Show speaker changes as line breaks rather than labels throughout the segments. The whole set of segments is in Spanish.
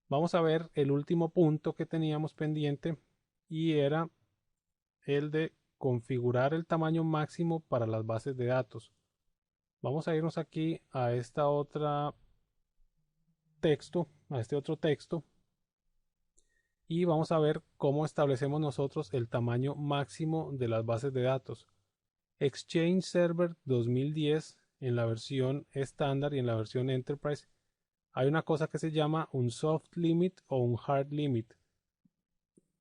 Vamos a ver el último punto que teníamos pendiente y era el de configurar el tamaño máximo para las bases de datos. Vamos a irnos aquí a esta otra texto, a este otro texto y vamos a ver cómo establecemos nosotros el tamaño máximo de las bases de datos. Exchange Server 2010 en la versión estándar y en la versión Enterprise hay una cosa que se llama un soft limit o un hard limit.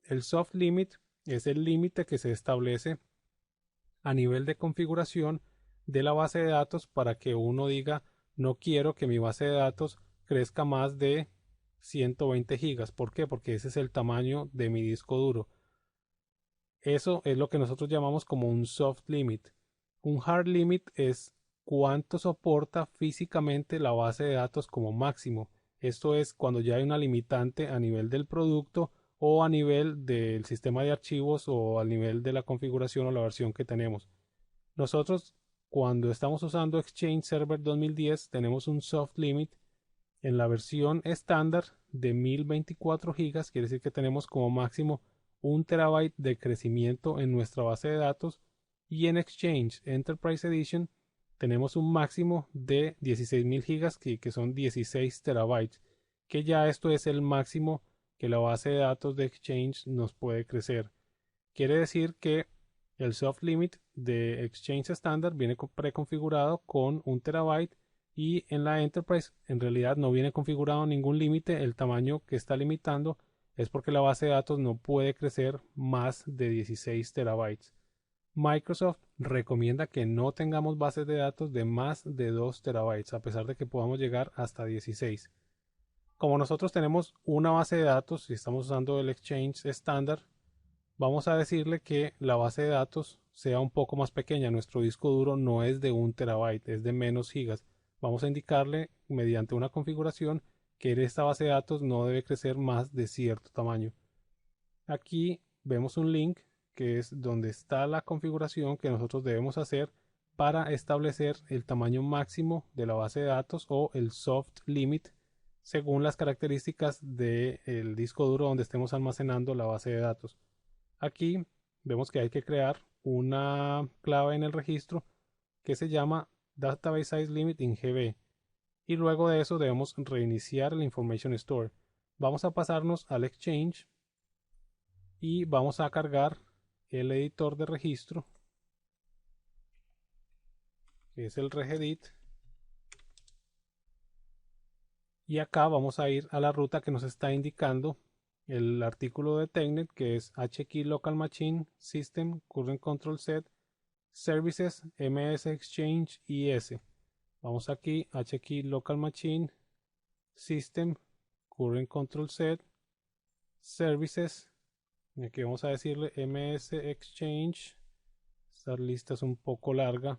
El soft limit es el límite que se establece a nivel de configuración de la base de datos para que uno diga no quiero que mi base de datos crezca más de 120 gigas. ¿Por qué? Porque ese es el tamaño de mi disco duro. Eso es lo que nosotros llamamos como un soft limit. Un hard limit es cuánto soporta físicamente la base de datos como máximo. Esto es cuando ya hay una limitante a nivel del producto o a nivel del sistema de archivos o a nivel de la configuración o la versión que tenemos. Nosotros cuando estamos usando Exchange Server 2010 tenemos un soft limit en la versión estándar de 1024 gigas, quiere decir que tenemos como máximo 1 terabyte de crecimiento en nuestra base de datos y en Exchange Enterprise Edition tenemos un máximo de 16.000 gigas que son 16 terabytes, que ya esto es el máximo que la base de datos de Exchange nos puede crecer. Quiere decir que el soft limit de Exchange estándar viene preconfigurado con 1 terabyte y en la Enterprise en realidad no viene configurado ningún límite. El tamaño que está limitando es porque la base de datos no puede crecer más de 16 terabytes. Microsoft recomienda que no tengamos bases de datos de más de 2 terabytes, a pesar de que podamos llegar hasta 16. Como nosotros tenemos una base de datos y estamos usando el Exchange estándar, vamos a decirle que la base de datos sea un poco más pequeña. Nuestro disco duro no es de 1 terabyte, es de menos gigas. Vamos a indicarle mediante una configuración que esta base de datos no debe crecer más de cierto tamaño. Aquí vemos un link que es donde está la configuración que nosotros debemos hacer para establecer el tamaño máximo de la base de datos o el soft limit según las características del disco duro donde estemos almacenando la base de datos. Aquí vemos que hay que crear una clave en el registro que se llama Database Size Limit in GB y luego de eso debemos reiniciar el Information Store. Vamos a pasarnos al Exchange y vamos a cargar el editor de registro que es el regedit y acá vamos a ir a la ruta que nos está indicando el artículo de Telnet que es HKey Local Machine System Current Control Set Services MS Exchange IS. Vamos aquí, HKey Local Machine, System, Current Control Set, Services. Y aquí vamos a decirle MS Exchange. Esta lista es un poco larga.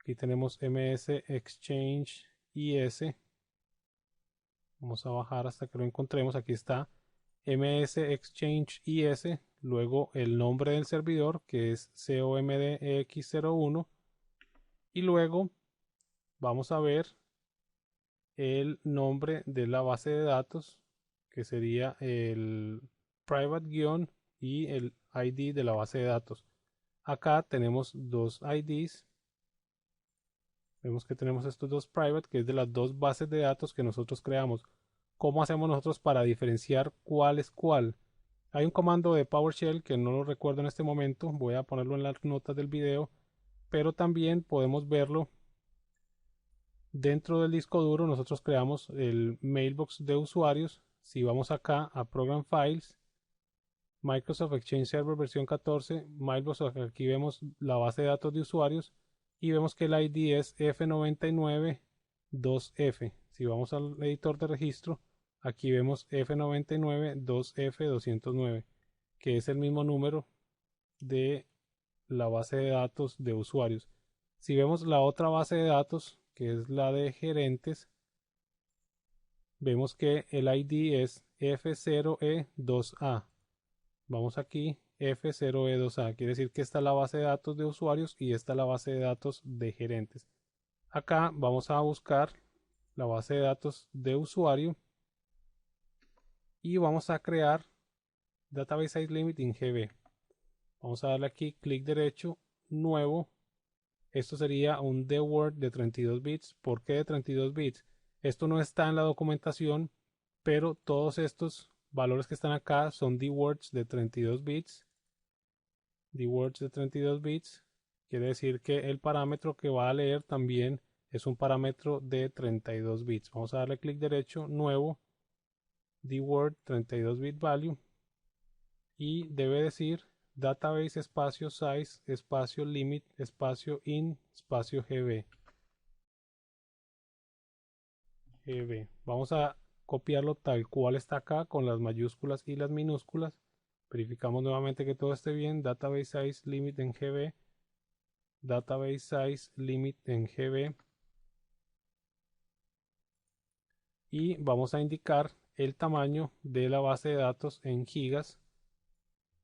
Aquí tenemos MS Exchange IS. Vamos a bajar hasta que lo encontremos. Aquí está MS Exchange IS. Luego el nombre del servidor que es COMDX01. Y luego vamos a ver el nombre de la base de datos, que sería el private guión y el ID de la base de datos. Acá tenemos dos IDs. Vemos que tenemos estos dos private, que es de las dos bases de datos que nosotros creamos. ¿Cómo hacemos nosotros para diferenciar cuál es cuál? Hay un comando de PowerShell que no lo recuerdo en este momento, voy a ponerlo en las notas del video, pero también podemos verlo dentro del disco duro. Nosotros creamos el mailbox de usuarios. Si vamos acá a Program Files, Microsoft Exchange Server versión 14, mailbox, aquí vemos la base de datos de usuarios y vemos que el ID es F992F. Si vamos al editor de registro, aquí vemos F992F209, que es el mismo número de la base de datos de usuarios. Si vemos la otra base de datos, que es la de gerentes, vemos que el ID es F0E2A. Vamos aquí, F0E2A. Quiere decir que esta es la base de datos de usuarios y esta es la base de datos de gerentes. Acá vamos a buscar la base de datos de usuario y vamos a crear Database Size Limit in GB. Vamos a darle aquí clic derecho, nuevo. Esto sería un dword de 32 bits. ¿Por qué de 32 bits? Esto no está en la documentación, pero todos estos valores que están acá son dwords de 32 bits. Dwords de 32 bits quiere decir que el parámetro que va a leer también es un parámetro de 32 bits. Vamos a darle clic derecho, nuevo, dword 32 bit value, y debe decir database espacio size espacio limit espacio in espacio gb. Vamos a copiarlo tal cual está acá con las mayúsculas y las minúsculas. Verificamos nuevamente que todo esté bien. Database size limit en GB. Database size limit en GB. Y vamos a indicar el tamaño de la base de datos en gigas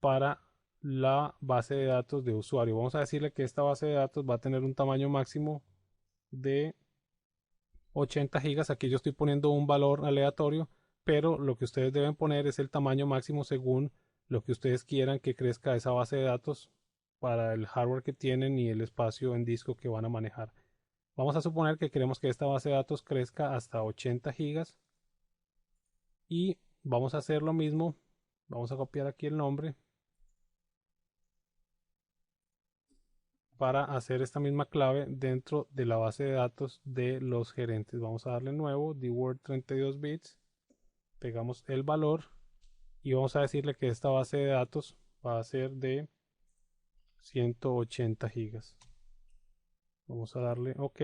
para la base de datos de usuario. Vamos a decirle que esta base de datos va a tener un tamaño máximo de 80 gigas. Aquí yo estoy poniendo un valor aleatorio, pero lo que ustedes deben poner es el tamaño máximo según lo que ustedes quieran que crezca esa base de datos para el hardware que tienen y el espacio en disco que van a manejar. Vamos a suponer que queremos que esta base de datos crezca hasta 80 gigas y vamos a hacer lo mismo. Vamos a copiar aquí el nombre para hacer esta misma clave dentro de la base de datos de los gerentes. Wamos a darle nuevo, dword 32 bits, pegamos el valor y vamos a decirle que esta base de datos va a ser de 180 gigas. Vamos a darle OK.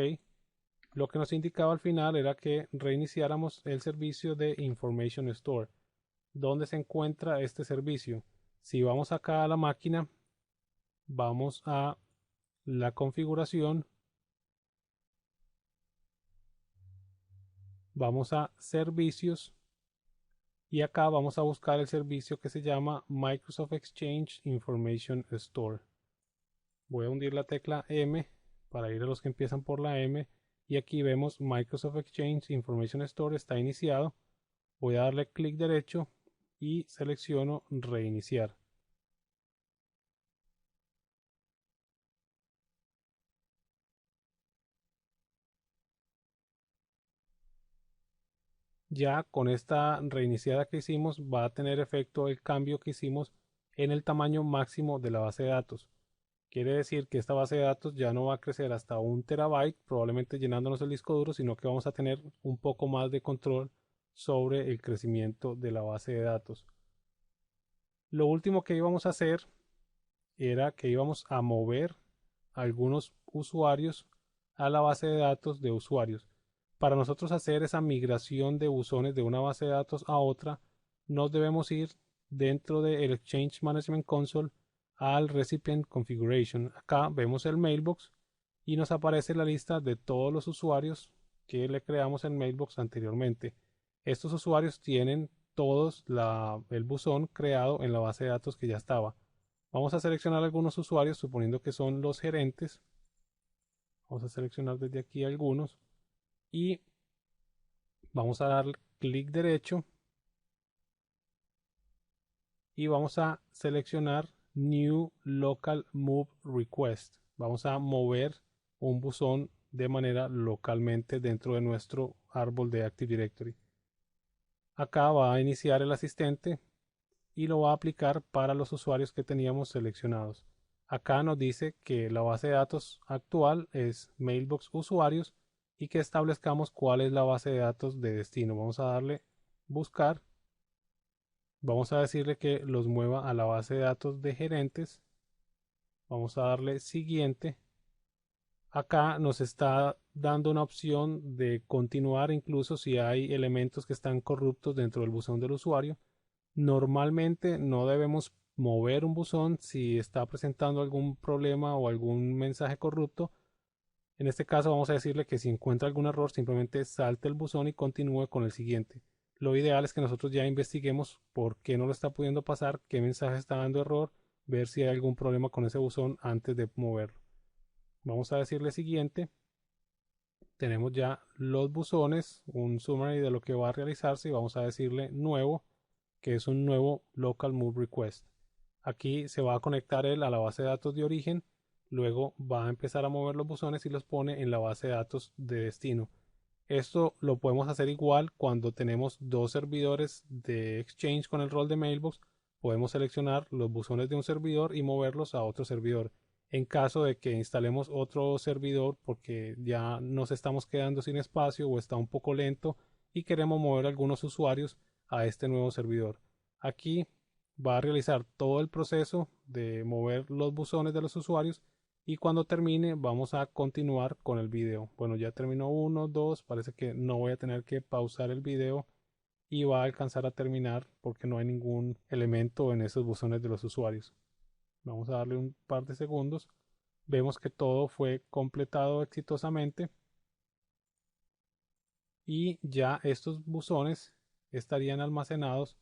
Lo que nos indicaba al final era que reiniciáramos el servicio de Information Store. ¿Dónde se encuentra este servicio? Si vamos acá a la máquina, vamos a la configuración, vamos a servicios y acá vamos a buscar el servicio que se llama Microsoft Exchange Information Store. Voy a hundir la tecla M para ir a los que empiezan por la M y aquí vemos Microsoft Exchange Information Store está iniciado. Voy a darle clic derecho y selecciono reiniciar. Ya con esta reiniciada que hicimos va a tener efecto el cambio que hicimos en el tamaño máximo de la base de datos. Quiere decir que esta base de datos ya no va a crecer hasta 1 terabyte, probablemente llenándonos el disco duro, sino que vamos a tener un poco más de control sobre el crecimiento de la base de datos. Lo último que íbamos a hacer era que íbamos a mover algunos usuarios a la base de datos de usuarios. Para nosotros hacer esa migración de buzones de una base de datos a otra, nos debemos ir dentro del Exchange Management Console al Recipient Configuration. Acá vemos el mailbox y nos aparece la lista de todos los usuarios que le creamos en mailbox anteriormente. Estos usuarios tienen todos el buzón creado en la base de datos que ya estaba. Vamos a seleccionar algunos usuarios suponiendo que son los gerentes. Vamos a seleccionar desde aquí algunos y vamos a dar clic derecho y vamos a seleccionar New Local Move Request. Vamos a mover un buzón de manera localmente dentro de nuestro árbol de Active Directory. Acá va a iniciar el asistente y lo va a aplicar para los usuarios que teníamos seleccionados. Acá nos dice que la base de datos actual es Mailbox Usuarios y que establezcamos cuál es la base de datos de destino. Vamos a darle buscar. Vamos a decirle que los mueva a la base de datos de gerentes. Vamos a darle siguiente. Acá nos está dando una opción de continuar incluso si hay elementos que están corruptos dentro del buzón del usuario. Normalmente no debemos mover un buzón si está presentando algún problema o algún mensaje corrupto. En este caso vamos a decirle que si encuentra algún error simplemente salte el buzón y continúe con el siguiente. Lo ideal es que nosotros ya investiguemos por qué no lo está pudiendo pasar, qué mensaje está dando error, ver si hay algún problema con ese buzón antes de moverlo. Vamos a decirle siguiente. Tenemos ya los buzones, un summary de lo que va a realizarse y vamos a decirle nuevo. que es un nuevo local move request. Aquí se va a conectar él a la base de datos de origen, luego va a empezar a mover los buzones y los pone en la base de datos de destino. Esto lo podemos hacer igual cuando tenemos dos servidores de Exchange con el rol de Mailbox. Podemos seleccionar los buzones de un servidor y moverlos a otro servidor. En caso de que instalemos otro servidor porque ya nos estamos quedando sin espacio o está un poco lento y queremos mover algunos usuarios a este nuevo servidor. Aquí va a realizar todo el proceso de mover los buzones de los usuarios y cuando termine vamos a continuar con el video. Bueno, ya terminó 1, 2, parece que no voy a tener que pausar el video y va a alcanzar a terminar porque no hay ningún elemento en esos buzones de los usuarios. Vamos a darle un par de segundos. Vemos que todo fue completado exitosamente y ya estos buzones estarían almacenados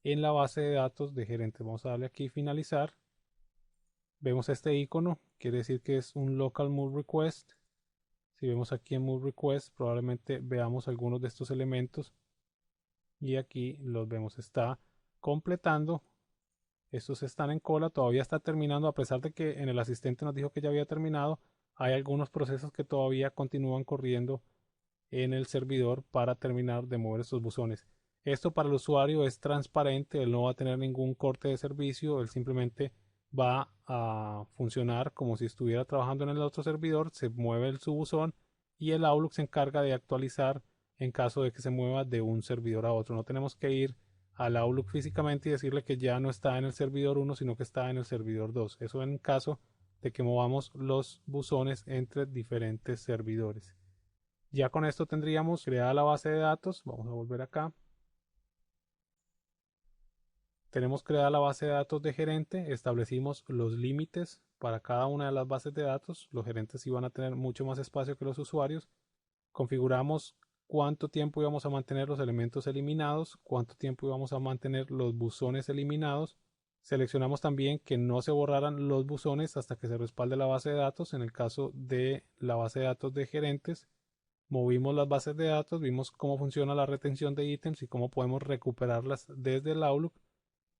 en la base de datos de gerentes. Vamos a darle aquí finalizar. Vemos este icono, quiere decir que es un local move request. Si vemos aquí en move request, probablemente veamos algunos de estos elementos y aquí los vemos, está completando. Estos están en cola, todavía está terminando, a pesar de que en el asistente nos dijo que ya había terminado. Hay algunos procesos que todavía continúan corriendo en el servidor para terminar de mover estos buzones. Esto para el usuario es transparente, él no va a tener ningún corte de servicio, él simplemente va a funcionar como si estuviera trabajando en el otro servidor, se mueve su buzón y el Outlook se encarga de actualizar en caso de que se mueva de un servidor a otro. No tenemos que ir al Outlook físicamente y decirle que ya no está en el servidor 1, sino que está en el servidor 2. Eso en caso de que movamos los buzones entre diferentes servidores. Ya con esto tendríamos creada la base de datos. Vamos a volver acá. Tenemos creada la base de datos de gerente. Establecimos los límites para cada una de las bases de datos. Los gerentes iban a tener mucho más espacio que los usuarios. Configuramos cuánto tiempo íbamos a mantener los elementos eliminados, cuánto tiempo íbamos a mantener los buzones eliminados. Seleccionamos también que no se borraran los buzones hasta que se respalde la base de datos. En el caso de la base de datos de gerentes, movimos las bases de datos, vimos cómo funciona la retención de ítems y cómo podemos recuperarlas desde el Outlook.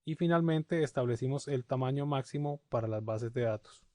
Y finalmente establecimos el tamaño máximo para las bases de datos.